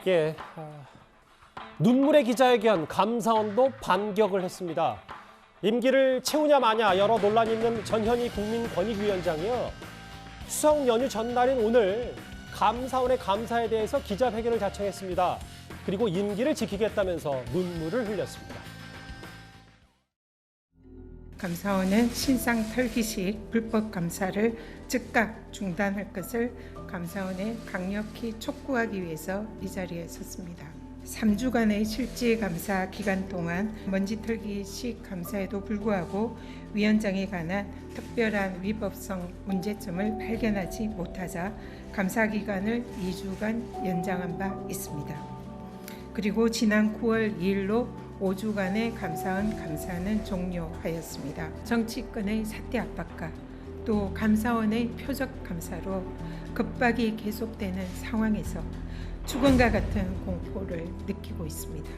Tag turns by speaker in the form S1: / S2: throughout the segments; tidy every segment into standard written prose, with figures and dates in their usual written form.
S1: 예, 눈물의 기자회견, 감사원도 반격을 했습니다. 임기를 채우냐 마냐 여러 논란이 있는 전현희 국민권익위원장이요. 추석 연휴 전날인 오늘 감사원의 감사에 대해서 기자회견을 자청했습니다. 그리고 임기를 지키겠다면서 눈물을 흘렸습니다.
S2: 감사원은 신상 털기식 불법 감사를 즉각 중단할 것을 감사원에 강력히 촉구하기 위해서 이 자리에 섰습니다. 3주간의 실질 감사 기간 동안 먼지 털기식 감사에도 불구하고 위원장에 관한 특별한 위법성 문제점을 발견하지 못하자 감사 기간을 2주간 연장한 바 있습니다. 그리고 지난 9월 2일로 5주간의 감사원 감사는 종료하였습니다. 정치권의 사퇴 압박과 또 감사원의 표적 감사로 급박이 계속되는 상황에서 죽음과 같은 공포를 느끼고 있습니다.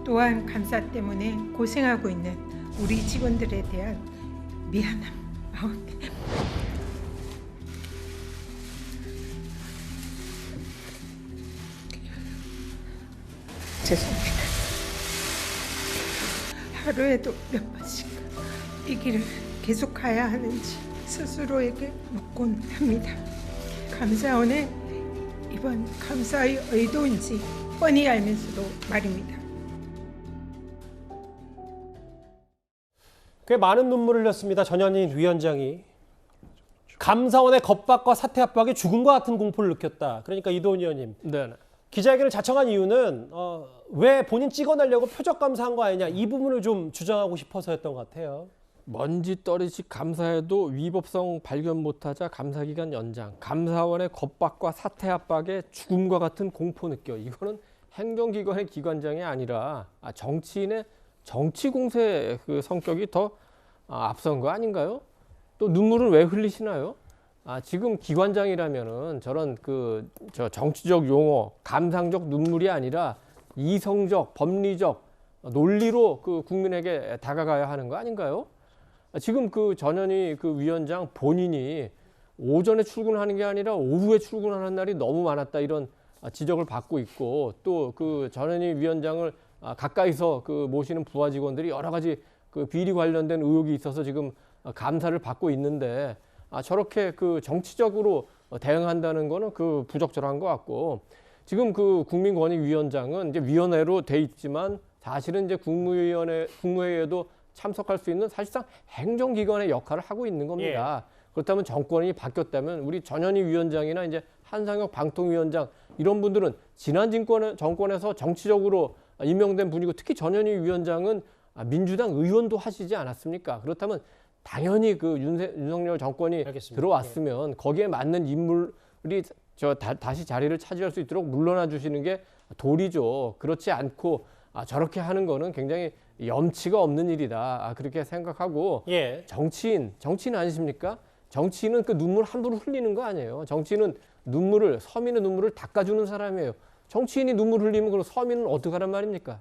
S2: 또한 감사 때문에 고생하고 있는 우리 직원들에 대한 미안함 마음에 죄송합니다. 하루에도 몇 번씩 이 길을 계속 가야 하는지 스스로에게 묻곤 합니다. 감사원의 이번 감사의 의도인지 뻔히 알면서도 말입니다.
S1: 꽤 많은 눈물을 흘렸습니다. 전현희 위원장이. 감사원의 겁박과 사퇴 압박에 죽음과 같은 공포를 느꼈다. 그러니까 이도훈 의원님.
S3: 네.
S1: 기자회견을 자청한 이유는 왜 본인 찍어내려고 표적 감사한 거 아니냐 이 부분을 좀 주장하고 싶어서였던 것 같아요.
S3: 먼지 떨이식 감사에도 위법성 발견 못하자 감사기간 연장, 감사원의 겁박과 사퇴 압박에 죽음과 같은 공포 느껴. 이거는 행정기관의 기관장이 아니라 정치인의 정치 공세 그 성격이 더 앞선 거 아닌가요? 또 눈물을 왜 흘리시나요? 지금 기관장이라면은 저런 정치적 용어, 감상적 눈물이 아니라 이성적, 법리적 논리로 그 국민에게 다가가야 하는 거 아닌가요? 지금 전현희 위원장 본인이 오전에 출근하는 게 아니라 오후에 출근하는 날이 너무 많았다 이런 지적을 받고 있고 또 전현희 위원장을 가까이서 모시는 부하 직원들이 여러 가지 비리 관련된 의혹이 있어서 지금 감사를 받고 있는데 저렇게 정치적으로 대응한다는 거는 부적절한 것 같고 지금 국민권익위원장은 이제 위원회로 돼 있지만 사실은 이제 국무회의에도 참석할 수 있는 사실상 행정기관의 역할을 하고 있는 겁니다. 예. 그렇다면 정권이 바뀌었다면 우리 전현희 위원장이나 이제 한상혁 방통위원장 이런 분들은 지난 정권에서 정치적으로 임명된 분이고 특히 전현희 위원장은 민주당 의원도 하시지 않았습니까? 그렇다면 당연히 윤석열 정권이 알겠습니다. 들어왔으면 예. 거기에 맞는 인물이 다시 자리를 차지할 수 있도록 물러나 주시는 게 도리죠. 그렇지 않고 저렇게 하는 거는 굉장히 염치가 없는 일이다. 그렇게 생각하고 예. 정치인 아니십니까? 정치인은 눈물 함부로 흘리는 거 아니에요. 정치인은 서민의 눈물을 닦아주는 사람이에요. 정치인이 눈물 흘리면 그럼 서민은 어떡하란 말입니까?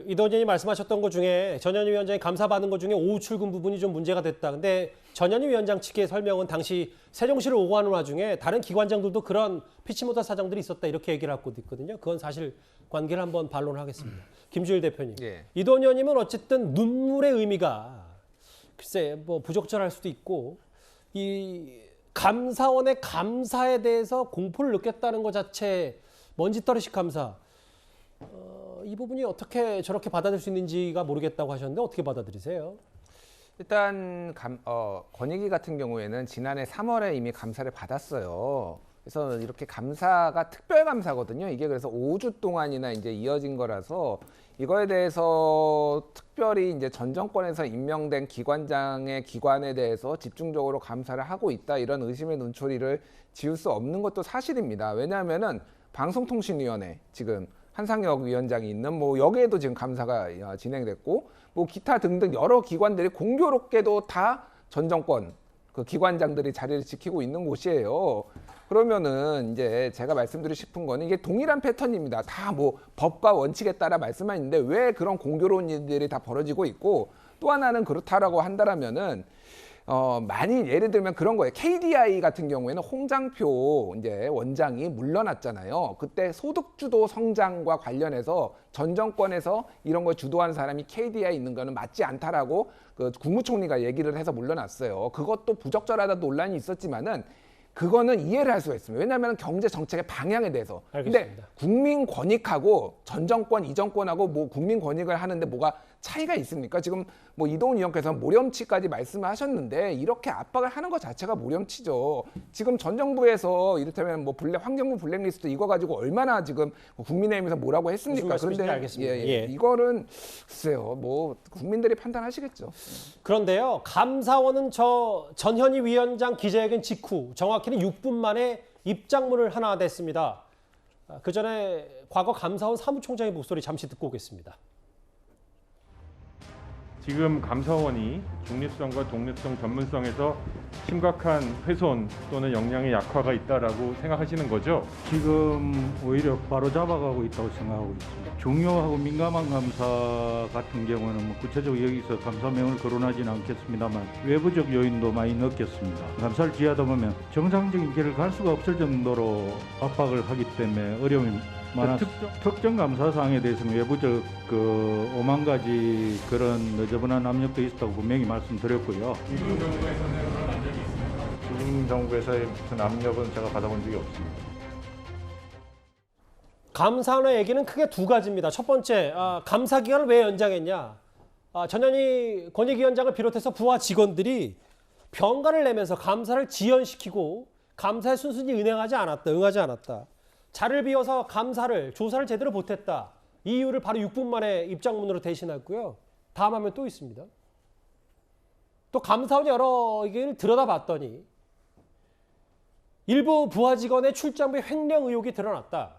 S1: 이도훈 의원이 말씀하셨던 것 중에 전현희 위원장이 감사받은 것 중에 오후 출근 부분이 좀 문제가 됐다. 근데 전현희 위원장 측의 설명은 당시 세종시를 오가는 와중에 다른 기관장들도 그런 피치 못할 사정들이 있었다 이렇게 얘기를 하고 있거든요. 그건 사실 관계를 한번 반론하겠습니다. 김주일 대표님.
S4: 예.
S1: 이도훈 의원님은 어쨌든 눈물의 의미가 글쎄 부적절할 수도 있고 이 감사원의 감사에 대해서 공포를 느꼈다는 것 자체 먼지떨이식 감사 이 부분이 어떻게 저렇게 받아들일 수 있는지가 모르겠다고 하셨는데 어떻게 받아들이세요?
S4: 일단 권익위 같은 경우에는 지난해 3월에 이미 감사를 받았어요. 그래서 이렇게 감사가 특별 감사거든요. 이게 그래서 5주 동안이나 이제 이어진 거라서 이거에 대해서 특별히 이제 전 정권에서 임명된 기관장의 기관에 대해서 집중적으로 감사를 하고 있다 이런 의심의 눈초리를 지울 수 없는 것도 사실입니다. 왜냐하면은 방송통신위원회 지금 한상혁 위원장이 있는 여기에도 지금 감사가 진행됐고 기타 등등 여러 기관들이 공교롭게도 다 전 정권 기관장들이 자리를 지키고 있는 곳이에요. 그러면은 이제 제가 말씀드리고 싶은 거는 이게 동일한 패턴입니다. 다 법과 원칙에 따라 말씀만 있는데 왜 그런 공교로운 일들이 다 벌어지고 있고 또 하나는 그렇다라고 한다라면은 많이 예를 들면 그런 거예요. KDI 같은 경우에는 홍장표 이제 원장이 물러났잖아요. 그때 소득주도 성장과 관련해서 전 정권에서 이런 걸 주도하는 사람이 KDI 있는 거는 맞지 않다라고 그 국무총리가 얘기를 해서 물러났어요. 그것도 부적절하다 논란이 있었지만은 그거는 이해를 할 수가 있습니다. 왜냐하면 경제 정책의 방향에 대해서. 근데
S1: 알겠습니다.
S4: 국민 권익하고 전 정권, 이 정권하고 뭐 국민 권익을 하는데 뭐가 차이가 있습니까? 지금 뭐 이동훈 의원께서 모렴치까지 말씀을 하셨는데 이렇게 압박을 하는 것 자체가 모렴치죠. 지금 전 정부에서 이를테면 뭐 환경부 블랙리스트 이거 가지고 얼마나 지금 국민의힘에서 뭐라고 했습니까?
S1: 무슨 말씀이신지 알겠습니다. 예.
S4: 이거는 글쎄요, 뭐 국민들이 판단하시겠죠.
S1: 그런데요, 감사원은 저 전현희 위원장 기자회견 직후 정확히는 6분 만에 입장문을 하나 냈습니다. 그 전에 과거 감사원 사무총장의 목소리 잠시 듣고 오겠습니다.
S5: 지금 감사원이 중립성과 독립성, 전문성에서 심각한 훼손 또는 역량의 약화가 있다라고 생각하시는 거죠?
S6: 지금 오히려 바로 잡아가고 있다고 생각하고 있습니다. 중요하고 민감한 감사 같은 경우는 뭐 구체적으로 여기서 감사명을 거론하지는 않겠습니다만 외부적 요인도 많이 느꼈습니다. 감사를 지하다 보면 정상적인 길을 갈 수가 없을 정도로 압박을 하기 때문에 어려움이 많았습니다. 특정 감사 사항에 대해서는 외부적 그 5만 가지 그런 너저분한 압력도 있었다고 분명히 말씀드렸고요.
S5: 지금 정부에서의 무슨 압력은 제가 받아본 적이 없습니다.
S1: 감사원의 얘기는 크게 두 가지입니다. 첫 번째, 감사 기간을 왜 연장했냐? 전현희 권익위원장을 비롯해서 부하 직원들이 병가를 내면서 감사를 지연시키고 감사에 순순히 응하지 않았다. 자를 비워서 조사를 제대로 못했다. 이 이유를 바로 6분 만에 입장문으로 대신했고요. 다음 화면 또 있습니다. 또 감사원이 여러 얘기를 들여다봤더니 일부 부하 직원의 출장비 횡령 의혹이 드러났다.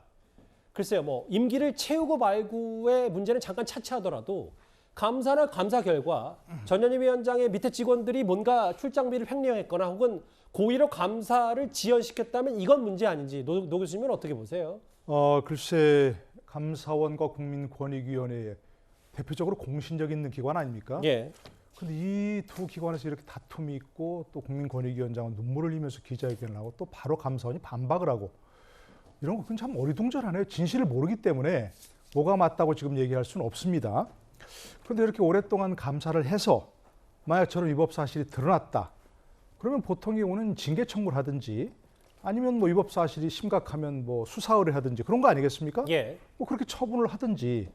S1: 글쎄요, 뭐 임기를 채우고 말고의 문제는 잠깐 차치하더라도 감사나 감사 결과 전현희 위원장의 밑에 직원들이 뭔가 출장비를 횡령했거나 혹은 고의로 감사를 지연시켰다면 이건 문제 아닌지 노 교수님은 어떻게 보세요?
S7: 글쎄 감사원과 국민권익위원회 대표적으로 공신력 있는 기관 아닙니까?
S1: 예.
S7: 근데 이 두 기관에서 이렇게 다툼이 있고 또 국민권익위원장은 눈물을 흘리면서 기자회견을 하고 또 바로 감사원이 반박을 하고 이런 건 참 어리둥절하네요. 진실을 모르기 때문에 뭐가 맞다고 지금 얘기할 수는 없습니다. 그런데 이렇게 오랫동안 감사를 해서 만약 저런 위법 사실이 드러났다. 그러면 보통 경우는 징계 청구를 하든지 아니면 뭐 위법 사실이 심각하면 뭐 수사 의뢰하든지 그런 거 아니겠습니까?
S1: 예.
S7: 뭐 그렇게 처분을 하든지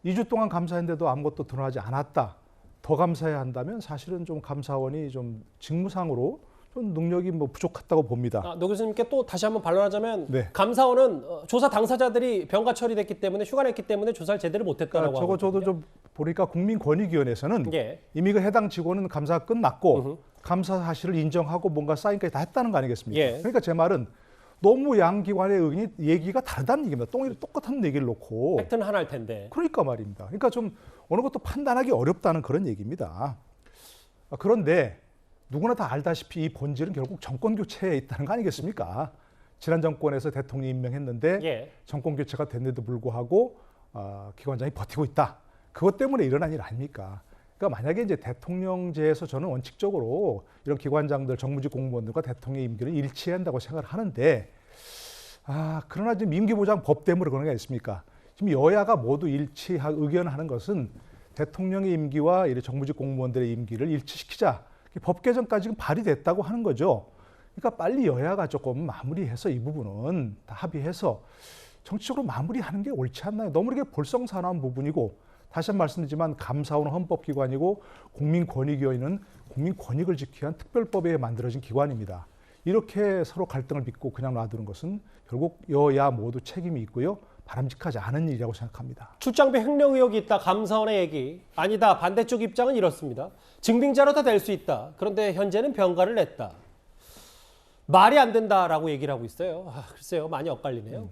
S7: 2주 동안 감사했는데도 아무것도 드러나지 않았다. 더 감사해야 한다면 사실은 좀 감사원이 좀 직무상으로 좀 능력이 뭐 부족했다고 봅니다.
S1: 노 교수님께 또 다시 한번 반론하자면
S7: 네.
S1: 감사원은 조사 당사자들이 병가 처리됐기 때문에 휴관했기 때문에 조사를 제대로 못했다라고 하거든요.
S7: 저도 좀 보니까 국민권익위원회에서는
S1: 예.
S7: 이미 그 해당 직원은 감사가 끝났고 감사 사실을 인정하고 뭔가 사인까지 다 했다는 거 아니겠습니까?
S1: 예.
S7: 그러니까 제 말은 너무 양 기관의 의견이 얘기가 다르다는 얘기입니다. 똑같은 얘기를 놓고.
S1: 팩트는 하나일 텐데.
S7: 그러니까 말입니다. 그러니까 좀 어느 것도 판단하기 어렵다는 그런 얘기입니다. 그런데 누구나 다 알다시피 이 본질은 결국 정권 교체에 있다는 거 아니겠습니까? 지난 정권에서 대통령 임명했는데
S1: 예.
S7: 정권 교체가 됐는데도 불구하고 기관장이 버티고 있다. 그것 때문에 일어난 일 아닙니까? 그러니까 만약에 이제 대통령제에서 저는 원칙적으로 이런 기관장들, 정무직 공무원들과 대통령 임기를 일치해야 한다고 생각을 하는데 그러나 지금 임기보장법 때문에 그런 게 있습니까? 지금 여야가 모두 의견하는 것은 대통령의 임기와 이 정무직 공무원들의 임기를 일치시키자. 법 개정까지 지금 발의됐다고 하는 거죠. 그러니까 빨리 여야가 조금 마무리해서 이 부분은 다 합의해서 정치적으로 마무리하는 게 옳지 않나요? 너무 이렇게 볼썽사나운 부분이고 다시 한번 말씀드리지만 감사원은 헌법기관이고 국민권익위원회는 국민권익을 지키기 위한 특별법에 만들어진 기관입니다. 이렇게 서로 갈등을 빚고 그냥 놔두는 것은 결국 여야 모두 책임이 있고요. 바람직하지 않은 일이라고 생각합니다.
S1: 출장비 횡령 의혹이 있다. 감사원의 얘기. 아니다. 반대쪽 입장은 이렇습니다. 증빙자로 다 될 수 있다. 그런데 현재는 병가를 냈다. 말이 안 된다라고 얘기를 하고 있어요. 글쎄요. 많이 엇갈리네요.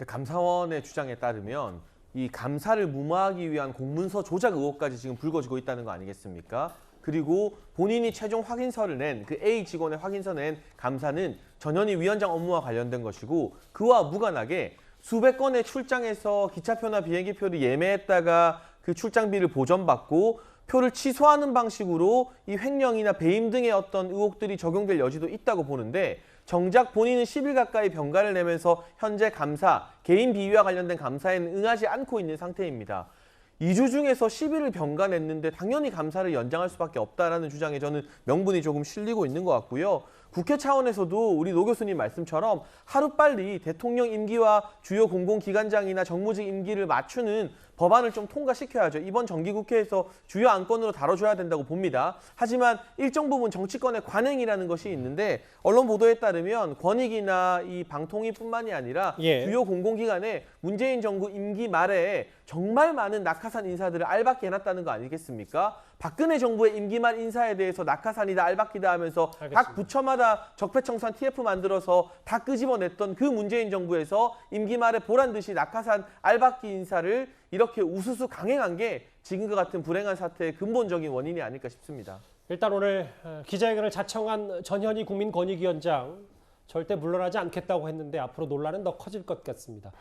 S8: 감사원의 주장에 따르면 이 감사를 무마하기 위한 공문서 조작 의혹까지 지금 불거지고 있다는 거 아니겠습니까? 그리고 본인이 최종 확인서를 낸 그 A 직원의 확인서 낸 감사는 전현희 위원장 업무와 관련된 것이고 그와 무관하게 수백 건의 출장에서 기차표나 비행기표를 예매했다가 그 출장비를 보전받고 표를 취소하는 방식으로 이 횡령이나 배임 등의 어떤 의혹들이 적용될 여지도 있다고 보는데 정작 본인은 10일 가까이 병가를 내면서 현재 감사, 개인 비위와 관련된 감사에는 응하지 않고 있는 상태입니다. 2주 중에서 10일을 병가 냈는데 당연히 감사를 연장할 수밖에 없다라는 주장에 저는 명분이 조금 실리고 있는 것 같고요. 국회 차원에서도 우리 노 교수님 말씀처럼 하루빨리 대통령 임기와 주요 공공기관장이나 정무직 임기를 맞추는 법안을 좀 통과시켜야죠. 이번 정기국회에서 주요 안건으로 다뤄줘야 된다고 봅니다. 하지만 일정 부분 정치권의 관행이라는 것이 있는데 언론 보도에 따르면 권익이나 이 방통위뿐만이 아니라 주요 공공기관에 문재인 정부 임기 말에 정말 많은 낙하산 인사들을 알박기 해놨다는 거 아니겠습니까? 박근혜 정부의 임기 말 인사에 대해서 낙하산이다 알박기다 하면서 각 부처마다 적폐청산 TF 만들어서 다 끄집어냈던 그 문재인 정부에서 임기 말에 보란듯이 낙하산 알박기 인사를 이렇게 우수수 강행한 게 지금과 같은 불행한 사태의 근본적인 원인이 아닐까 싶습니다.
S1: 일단 오늘 기자회견을 자청한 전현희 국민권익위원장 절대 물러나지 않겠다고 했는데 앞으로 논란은 더 커질 것 같습니다.